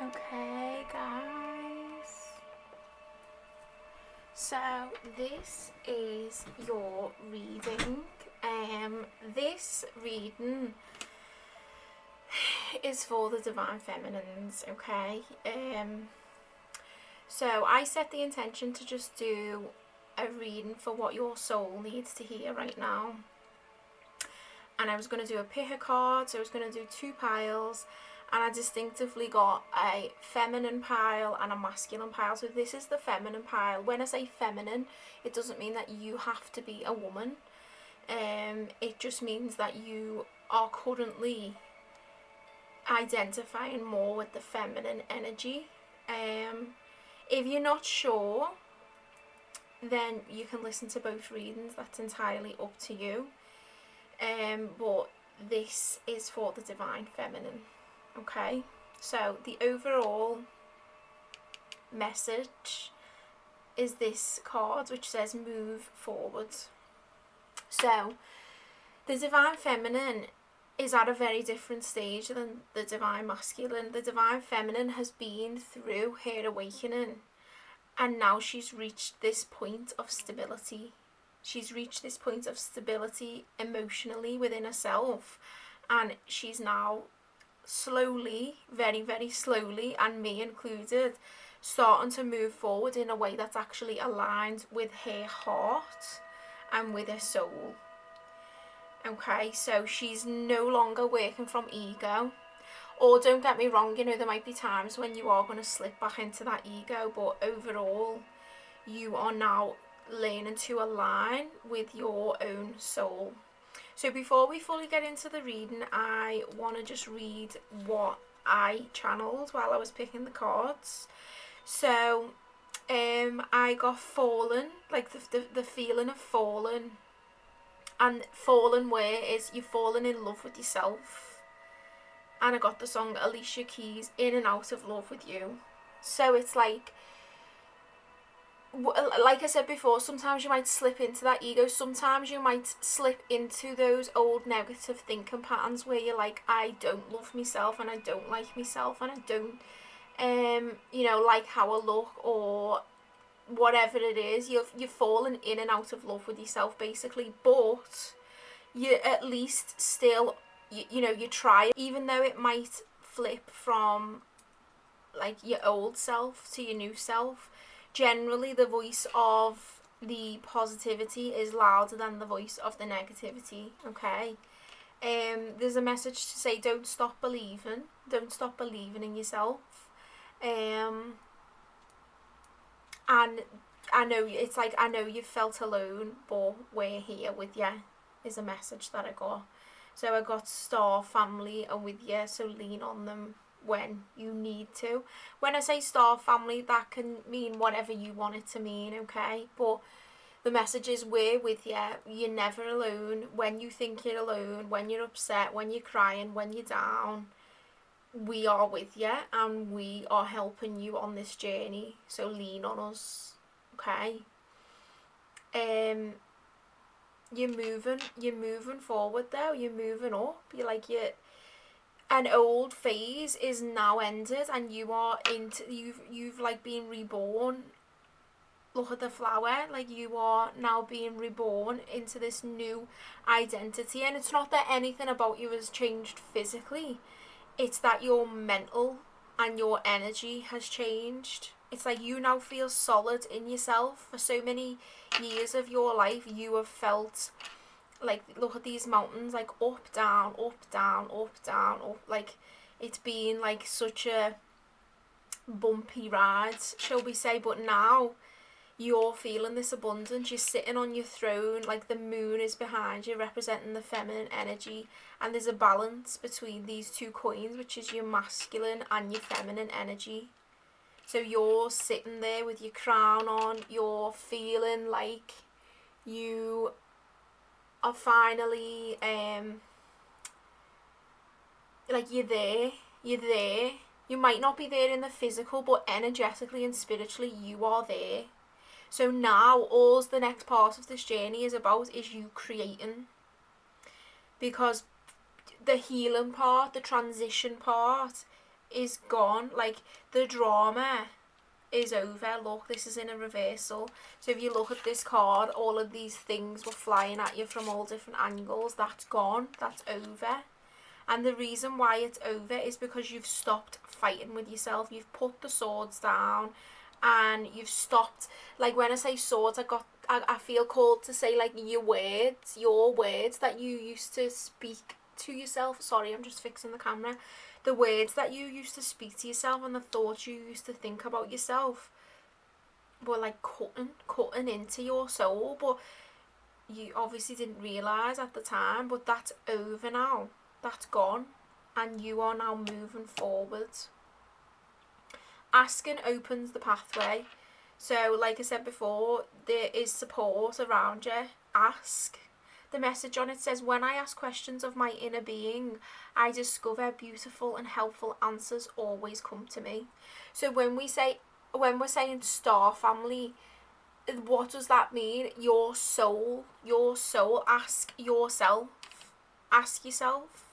Okay, guys. So this is your reading. This reading is for the Divine Feminines, okay? So I set the intention to just do a reading for what your soul needs to hear right now. And I was going to do a pick a card, so I was going to do 2 piles, and I distinctively got a feminine pile and a masculine pile. So this is the feminine pile. When I say feminine, it doesn't mean that you have to be a woman. It just means that you are currently identifying more with the feminine energy. If you're not sure, then you can listen to both readings. That's entirely up to you. But this is for the Divine Feminine. Okay, so the overall message is this card, which says move forward. So the Divine Feminine is at a very different stage than the Divine Masculine. The Divine Feminine has been through her awakening, and now she's reached this point of stability. She's reached this point of stability emotionally within herself, and she's now slowly, very, very slowly, and me included, starting to move forward in a way that's actually aligned with her heart and with her soul. Okay, so she's no longer working from ego. Or don't get me wrong, you know, there might be times when you are going to slip back into that ego, but overall you are now learning to align with your own soul. So before we fully get into the reading, I want to just read what I channeled while I was picking the cards. So I got fallen, like the feeling of fallen. And fallen where is you've fallen in love with yourself. And I got the song Alicia Keys, In and Out of Love with You. So it's like I said before, sometimes you might slip into that ego. Sometimes you might slip into those old negative thinking patterns where you're like, I don't love myself, and I don't like myself, and I don't like how I look, or whatever it is. You've fallen in and out of love with yourself basically, but you at least still you try, even though it might flip from like your old self to your new self. Generally the voice of the positivity is louder than the voice of the negativity. Okay, there's a message to say don't stop believing in yourself. And I know it's like, I know you've felt alone, but we're here with you is a message that I got. So I got Star Family are with you, so lean on them when you need to. When I say Star Family, that can mean whatever you want it to mean, okay? But the message is we're with you. You're never alone. When you think you're alone, when you're upset, when you're crying, when you're down, we are with you, and we are helping you on this journey. So lean on us, okay? You're moving forward though. You're moving up. You're like, an old phase is now ended, and you are into, you've like been reborn. Look at the flower, like you are now being reborn into this new identity. And it's not that anything about you has changed physically, it's that your mental and your energy has changed. It's like you now feel solid in yourself. For so many years of your life, you have felt like, look at these mountains, like up, down, up, down, up, down, up. Like it's been like such a bumpy ride, shall we say. But now you're feeling this abundance. You're sitting on your throne, like the moon is behind you, representing the feminine energy, and there's a balance between these 2 coins, which is your masculine and your feminine energy. So you're sitting there with your crown on, you're feeling like you are finally like you're there. You might not be there in the physical, but energetically and spiritually you are there. So now all the next part of this journey is about is you creating, because the healing part, the transition part, is gone. Like, the drama is over. Look, this is in a reversal. So if you look at this card, all of these things were flying at you from all different angles. That's gone. That's over. And the reason why it's over is because you've stopped fighting with yourself. You've put the swords down and you've stopped. Like, when I say swords, I feel called to say, like, your words that you used to speak to yourself. Sorry, I'm just fixing the camera. The words that you used to speak to yourself and the thoughts you used to think about yourself were like cutting into your soul, but you obviously didn't realise at the time. But that's over now. That's gone, and you are now moving forward. Asking opens the pathway. So, like I said before, there is support around you. Ask. The message on it says, when I ask questions of my inner being, I discover beautiful and helpful answers always come to me. So when we're saying star family, what does that mean? Your soul, ask yourself. Ask yourself,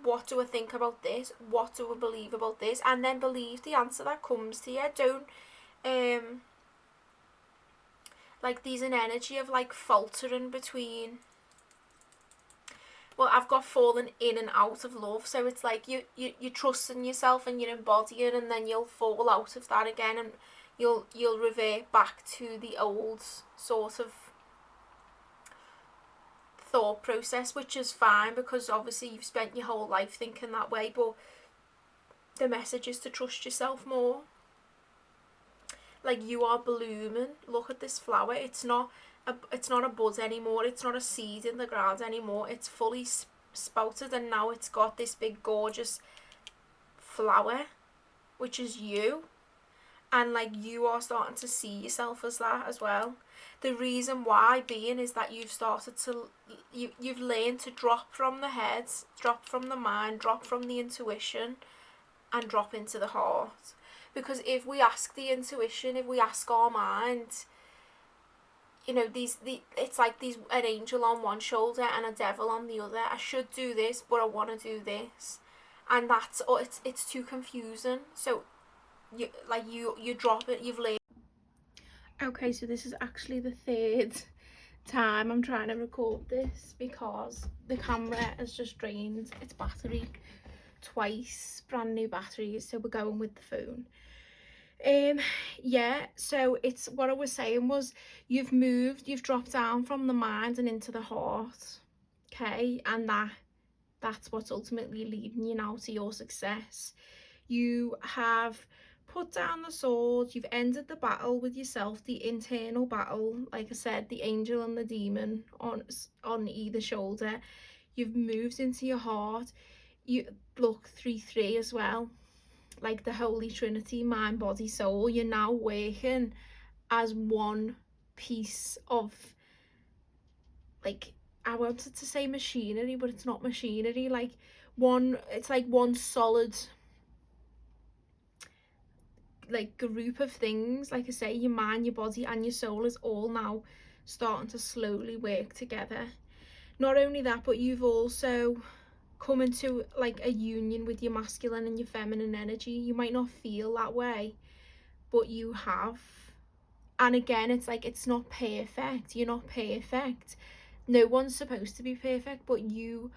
what do I think about this? What do I believe about this? And then believe the answer that comes to you. Don't, like, there's an energy of, like, faltering between, well, I've got fallen in and out of love. So it's like you're trusting yourself and you're embodying, and then you'll fall out of that again, and you'll revert back to the old sort of thought process, which is fine, because obviously you've spent your whole life thinking that way. But the message is to trust yourself more. Like, you are blooming. Look at this flower. It's not a bud anymore. It's not a seed in the ground anymore. It's fully sprouted, and now it's got this big gorgeous flower, which is you. And, like, you are starting to see yourself as that as well. The reason why being is that you've started to, you've learned to drop from the head, drop from the mind, drop from the intuition, and drop into the heart. Because if we ask the intuition, if we ask our mind, you know, it's like an angel on one shoulder and a devil on the other. I should do this, but I want to do this, and that's, oh, it's too confusing. So you drop it. You've laid. Okay, so this is actually the third time I'm trying to record this, because the camera has just drained its battery twice, brand new batteries, so we're going with the phone. Yeah, so it's what I was saying was, you've dropped down from the mind and into the heart, okay, and that's what's ultimately leading you now to your success. You have put down the sword, you've ended the battle with yourself, the internal battle, like I said, the angel and the demon on either shoulder. You've moved into your heart. You look 3-3 as well, like the Holy Trinity, mind, body, soul. You're now working as one piece of, like, I wanted to say machinery, but it's not machinery. Like, it's like one solid, like, group of things. Like I say, your mind, your body and your soul is all now starting to slowly work together. Not only that, but you've also come into, like, a union with your masculine and your feminine energy. You might not feel that way, but you have. And again, it's like, it's not perfect. You're not perfect. No one's supposed to be perfect, but you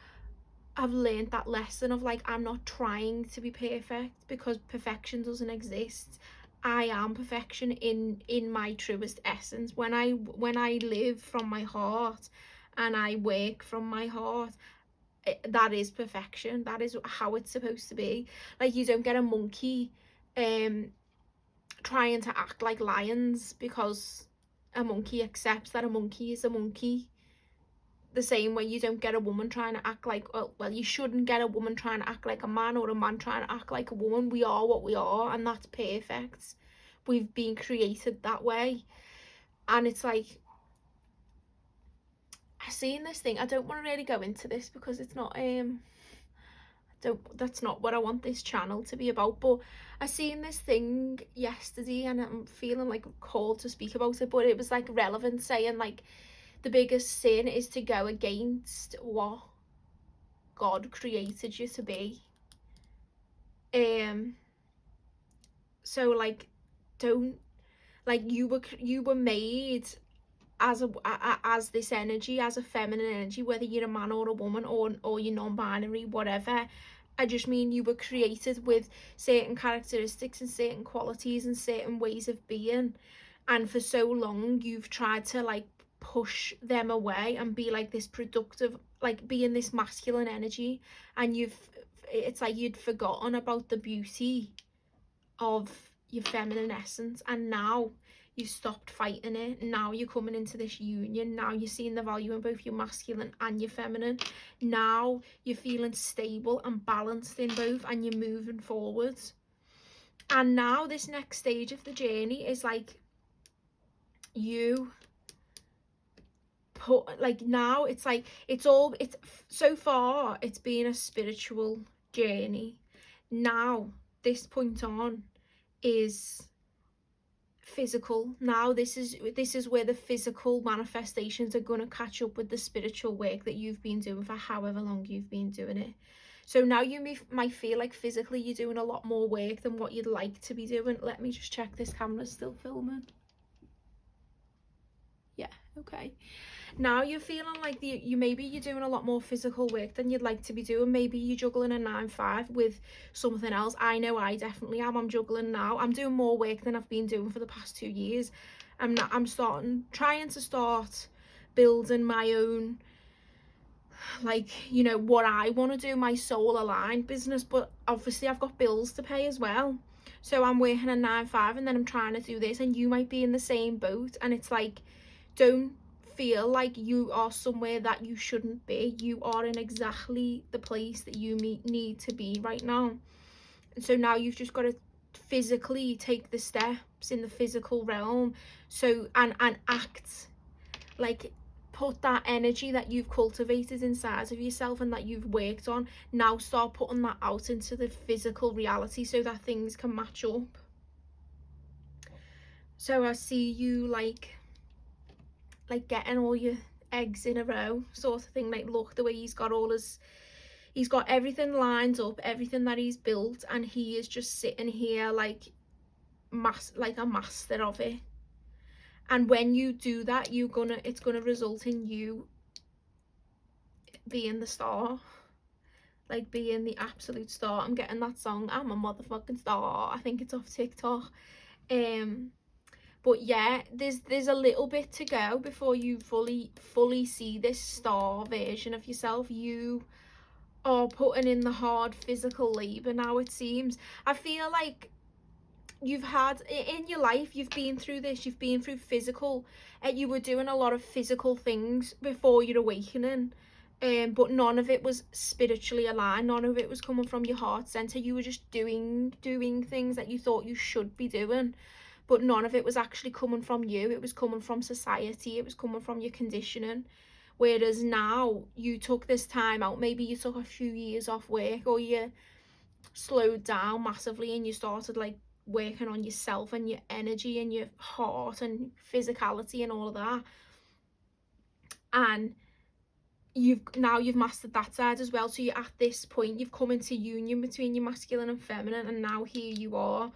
have learned that lesson of, like, I'm not trying to be perfect, because perfection doesn't exist. I am perfection in my truest essence. When I live from my heart and I work from my heart, that is perfection. That is how it's supposed to be. Like, you don't get a monkey trying to act like lions, because a monkey accepts that a monkey is a monkey. The same way you don't get a woman trying to act like, well, you shouldn't get a woman trying to act like a man, or a man trying to act like a woman. We are what we are, and that's perfect. We've been created that way. And it's like, I seen this thing. I don't want to really go into this, because it's not that's not what I want this channel to be about. But I seen this thing yesterday, and I'm feeling like called to speak about it. But it was, like, relevant, saying, like, the biggest sin is to go against what God created you to be. So like, don't, like, you were made as this energy, as a feminine energy, whether you're a man or a woman, or you're non-binary, whatever. I just mean you were created with certain characteristics and certain qualities and certain ways of being, and for so long you've tried to like push them away and be like this productive, like being this masculine energy, and it's like you'd forgotten about the beauty of your feminine essence, and now you stopped fighting it. Now you're coming into this union. Now you're seeing the value in both your masculine and your feminine. Now you're feeling stable and balanced in both, and you're moving forwards. And now this next stage of the journey is like, you put, like, now it's like, it's so far it's been a spiritual journey. Now this point on is physical. Now this is where the physical manifestations are going to catch up with the spiritual work that you've been doing for however long you've been doing it. So now you might feel like physically you're doing a lot more work than what you'd like to be doing. Let me just check this camera's still filming. Yeah, okay. Now you're feeling like maybe you're doing a lot more physical work than you'd like to be doing. Maybe you're juggling a 9-5 with something else. I know I definitely am. I'm juggling now. I'm doing more work than I've been doing for the past 2 years. I'm trying to start building my own, like, you know, what I want to do, my soul aligned business, but obviously I've got bills to pay as well. So I'm working a 9-5 and then I'm trying to do this, and you might be in the same boat, and it's like, don't feel like you are somewhere that you shouldn't be. You are in exactly the place that you need to be right now. And so now you've just got to physically take the steps in the physical realm, so and act, like, put that energy that you've cultivated inside of yourself and that you've worked on, now start putting that out into the physical reality so that things can match up. So I see you like getting all your eggs in a row sort of thing. Like, look, the way he's got everything lined up, everything that he's built, and he is just sitting here like a master of it. And when you do that, it's gonna result in you being the star, like being the absolute star. I'm getting that song, I'm a motherfucking star, I think it's off TikTok. But yeah, there's a little bit to go before you fully see this star version of yourself. You are putting in the hard physical labor now, it seems. I feel like you've had in your life, you've been through this, you've been through physical, and you were doing a lot of physical things before your awakening, but none of it was spiritually aligned. None of it was coming from your heart center. You were just doing things that you thought you should be doing, but none of it was actually coming from you. It was coming from society. It was coming from your conditioning. Whereas now you took this time out, maybe you took a few years off work, or you slowed down massively and you started like working on yourself and your energy and your heart and physicality and all of that, and you've mastered that side as well. So you're at this point, you've come into union between your masculine and feminine, and now here you are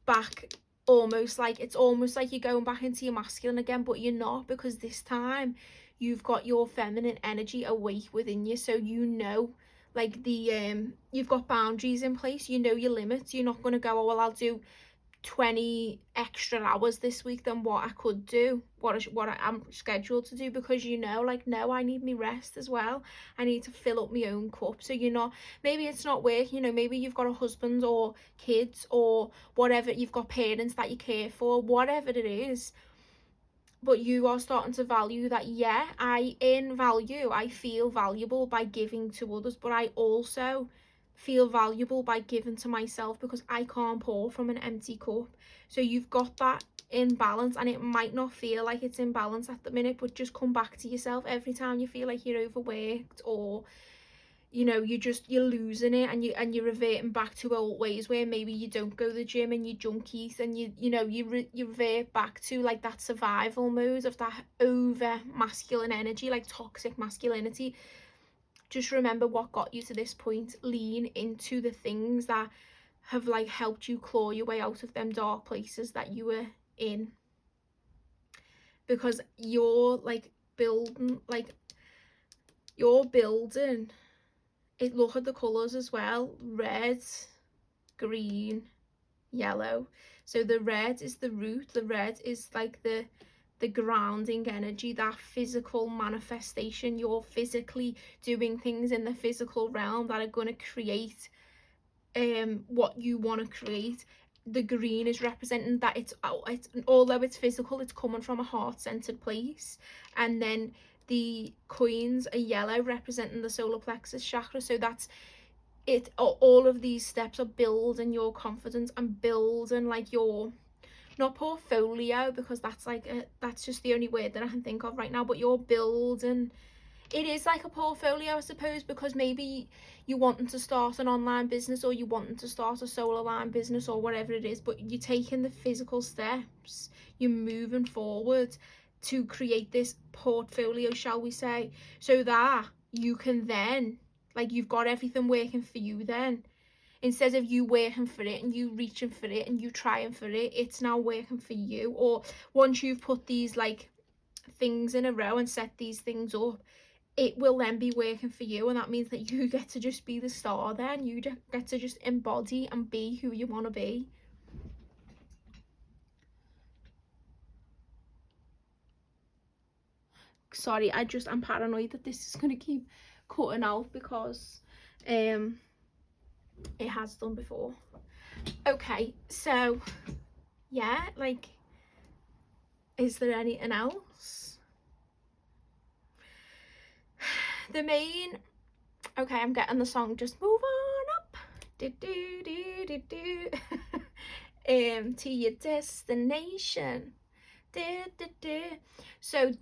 back, almost like you're going back into your masculine again, but you're not, because this time you've got your feminine energy awake within you. So you know, like, you've got boundaries in place. You know your limits. You're not going to go, oh well, I'll do 20 extra hours this week than what I could do, what I'm scheduled to do, because you know, like, no, I need me rest as well. I need to fill up my own cup. So you're not, maybe it's not work, you know, maybe you've got a husband or kids or whatever, you've got parents that you care for, whatever it is, but you are starting to value that. Yeah, I feel valuable by giving to others, but I also feel valuable by giving to myself, because I can't pour from an empty cup. So you've got that in balance, and it might not feel like it's in balance at the minute, but just come back to yourself every time you feel like you're overworked, or you know, you're losing it, and you're reverting back to old ways where maybe you don't go to the gym and you junk eat, and you revert back to like that survival mode of that over masculine energy, like toxic masculinity. Just remember what got you to this point. Lean into the things that have like helped you claw your way out of them dark places that you were in, because you're like building it. Look at the colours as well: red, green, yellow. So the red is the root, the red is like the grounding energy, that physical manifestation. You're physically doing things in the physical realm that are going to create what you want to create. The green is representing that it's although it's physical, it's coming from a heart-centered place. And then the coins are yellow, representing the solar plexus chakra. So that's it. All of these steps are building your confidence and building like your, not portfolio, because that's like that's just the only word that I can think of right now, but you're building, it is like a portfolio, I suppose, because maybe you wanting to start an online business, or you wanting to start a solar line business, or whatever it is, but you're taking the physical steps, you're moving forward to create this portfolio, shall we say, so that you can then, like, you've got everything working for you then. Instead of you working for it and you reaching for it and you trying for it, it's now working for you. Or once you've put these like things in a row and set these things up, it will then be working for you, and that means that you get to just be the star then. You get to just embody and be who you want to be. Sorry, I'm paranoid that this is going to keep cutting out, because it has done before. Okay, so yeah, like, is there anything else? The main, okay, I'm getting the song Just Move On Up, do do do do do to your destination, do do do. So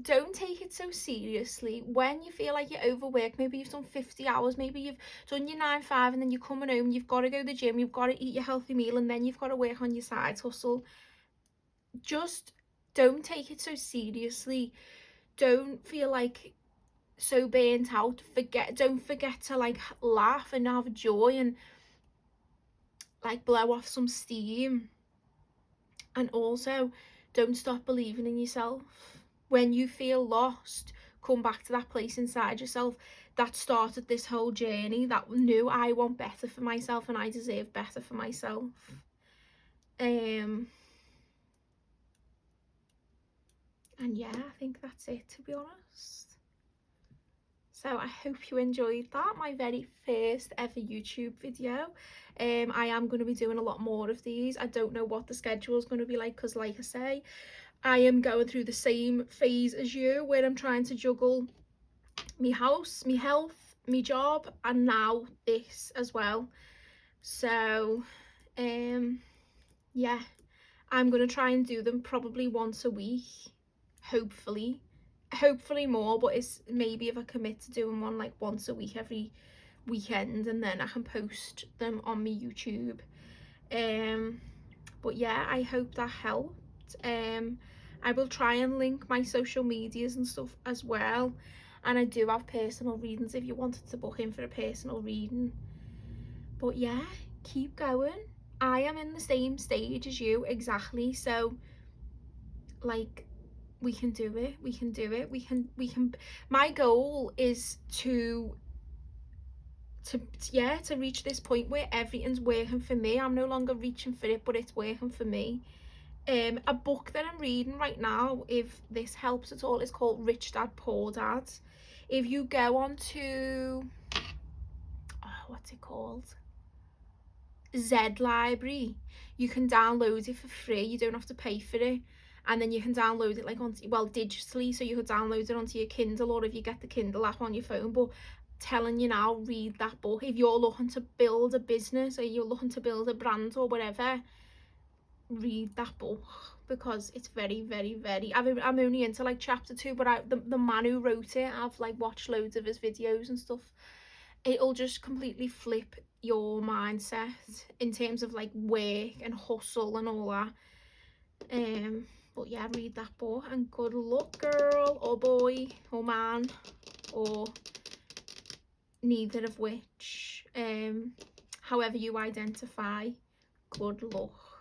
don't take it so seriously. When you feel like you're overworked, maybe you've done 50 hours, maybe you've done your 9-5, and then you're coming home, you've got to go to the gym, you've got to eat your healthy meal, and then you've got to work on your side hustle. Just don't take it so seriously. Don't feel like so burnt out. Don't forget to like laugh and have joy and like blow off some steam. And also, don't stop believing in yourself. When you feel lost, come back to that place inside yourself that started this whole journey, that knew I want better for myself and I deserve better for myself. And yeah, I think that's it, to be honest. So I hope you enjoyed that, my very first ever YouTube video. I am going to be doing a lot more of these. I don't know what the schedule is going to be like, because like I say, I am going through the same phase as you, where I'm trying to juggle me house, me health, me job, and now this as well. So yeah, I'm going to try and do them probably once a week, hopefully more, but it's maybe if I commit to doing one like once a week every weekend, and then I can post them on my YouTube. But yeah, I hope that helped. I will try and link my social medias and stuff as well, and I do have personal readings if you wanted to book in for a personal reading. But yeah, keep going. I am in the same stage as you exactly, so like, we can do it, we can. My goal is to reach this point where everything's working for me. I'm no longer reaching for it, but it's working for me. A book that I'm reading right now, if this helps at all, is called Rich Dad Poor Dad. If you go on to what's it called, Zed Library, you can download it for free. You don't have to pay for it, and then you can download it like digitally, so you could download it onto your Kindle, or if you get the Kindle app on your phone. But telling you now, read that book. If you're looking to build a business, or you're looking to build a brand or whatever, read that book, because it's very, very, very, I'm only into like chapter 2, but the man who wrote it, I've like watched loads of his videos and stuff. It'll just completely flip your mindset in terms of like work and hustle and all that. But yeah, read that book, and good luck, girl or boy or man, or neither of which. however you identify good luck.